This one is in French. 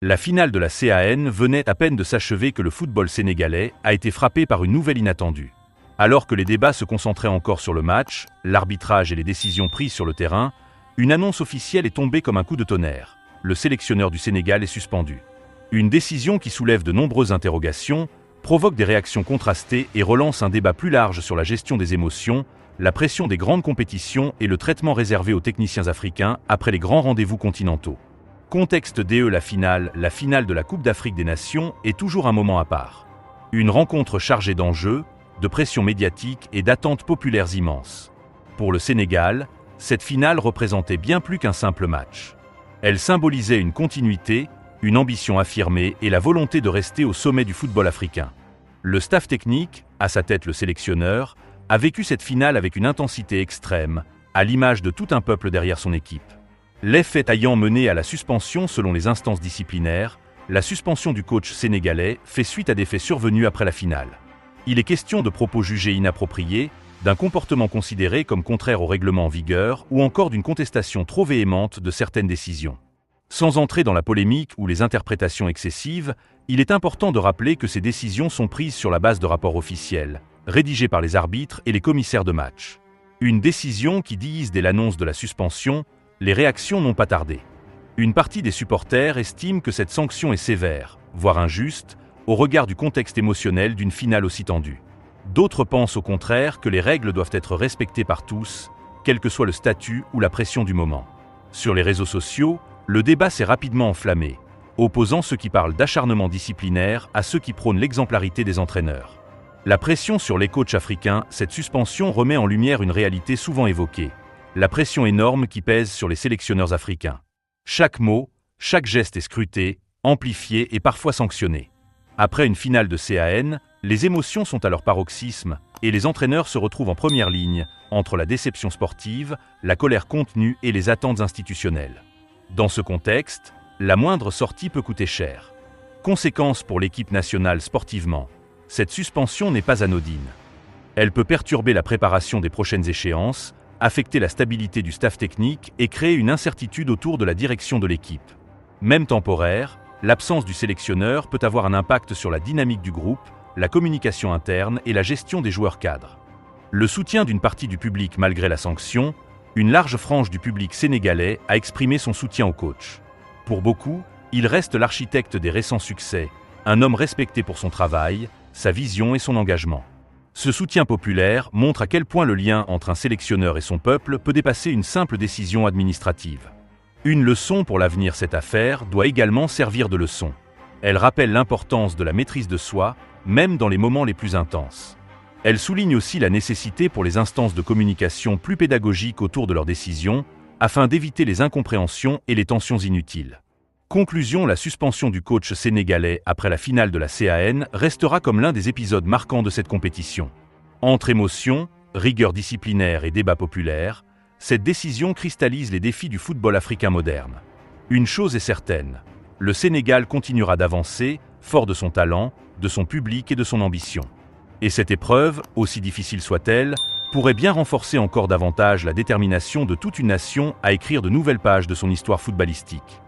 La finale de la CAN venait à peine de s'achever que le football sénégalais a été frappé par une nouvelle inattendue. Alors que les débats se concentraient encore sur le match, l'arbitrage et les décisions prises sur le terrain, une annonce officielle est tombée comme un coup de tonnerre. Le sélectionneur du Sénégal est suspendu. Une décision qui soulève de nombreuses interrogations, provoque des réactions contrastées et relance un débat plus large sur la gestion des émotions, la pression des grandes compétitions et le traitement réservé aux techniciens africains après les grands rendez-vous continentaux. Contexte DE la finale de la Coupe d'Afrique des Nations est toujours un moment à part. Une rencontre chargée d'enjeux, de pression médiatique et d'attentes populaires immenses. Pour le Sénégal, cette finale représentait bien plus qu'un simple match. Elle symbolisait une continuité, une ambition affirmée et la volonté de rester au sommet du football africain. Le staff technique, à sa tête le sélectionneur, a vécu cette finale avec une intensité extrême, à l'image de tout un peuple derrière son équipe. Les faits ayant mené à la suspension selon les instances disciplinaires, la suspension du coach sénégalais fait suite à des faits survenus après la finale. Il est question de propos jugés inappropriés, d'un comportement considéré comme contraire au règlement en vigueur ou encore d'une contestation trop véhémente de certaines décisions. Sans entrer dans la polémique ou les interprétations excessives, il est important de rappeler que ces décisions sont prises sur la base de rapports officiels, rédigés par les arbitres et les commissaires de match. Une décision qui dise dès l'annonce de la suspension, les réactions n'ont pas tardé. Une partie des supporters estime que cette sanction est sévère, voire injuste, au regard du contexte émotionnel d'une finale aussi tendue. D'autres pensent au contraire que les règles doivent être respectées par tous, quel que soit le statut ou la pression du moment. Sur les réseaux sociaux, le débat s'est rapidement enflammé, opposant ceux qui parlent d'acharnement disciplinaire à ceux qui prônent l'exemplarité des entraîneurs. La pression sur les coachs africains, cette suspension remet en lumière une réalité souvent évoquée. La pression énorme qui pèse sur les sélectionneurs africains. Chaque mot, chaque geste est scruté, amplifié et parfois sanctionné. Après une finale de CAN, les émotions sont à leur paroxysme et les entraîneurs se retrouvent en première ligne entre la déception sportive, la colère contenue et les attentes institutionnelles. Dans ce contexte, la moindre sortie peut coûter cher. Conséquence pour l'équipe nationale sportivement, cette suspension n'est pas anodine. Elle peut perturber la préparation des prochaines échéances, affecter la stabilité du staff technique et créer une incertitude autour de la direction de l'équipe. Même temporaire, l'absence du sélectionneur peut avoir un impact sur la dynamique du groupe, la communication interne et la gestion des joueurs cadres. Le soutien d'une partie du public malgré la sanction, une large frange du public sénégalais a exprimé son soutien au coach. Pour beaucoup, il reste l'architecte des récents succès, un homme respecté pour son travail, sa vision et son engagement. Ce soutien populaire montre à quel point le lien entre un sélectionneur et son peuple peut dépasser une simple décision administrative. Une leçon pour l'avenir, cette affaire doit également servir de leçon. Elle rappelle l'importance de la maîtrise de soi, même dans les moments les plus intenses. Elle souligne aussi la nécessité pour les instances de communication plus pédagogiques autour de leurs décisions, afin d'éviter les incompréhensions et les tensions inutiles. Conclusion, la suspension du coach sénégalais après la finale de la CAN restera comme l'un des épisodes marquants de cette compétition. Entre émotion, rigueur disciplinaire et débat populaire, cette décision cristallise les défis du football africain moderne. Une chose est certaine, le Sénégal continuera d'avancer, fort de son talent, de son public et de son ambition. Et cette épreuve, aussi difficile soit-elle, pourrait bien renforcer encore davantage la détermination de toute une nation à écrire de nouvelles pages de son histoire footballistique.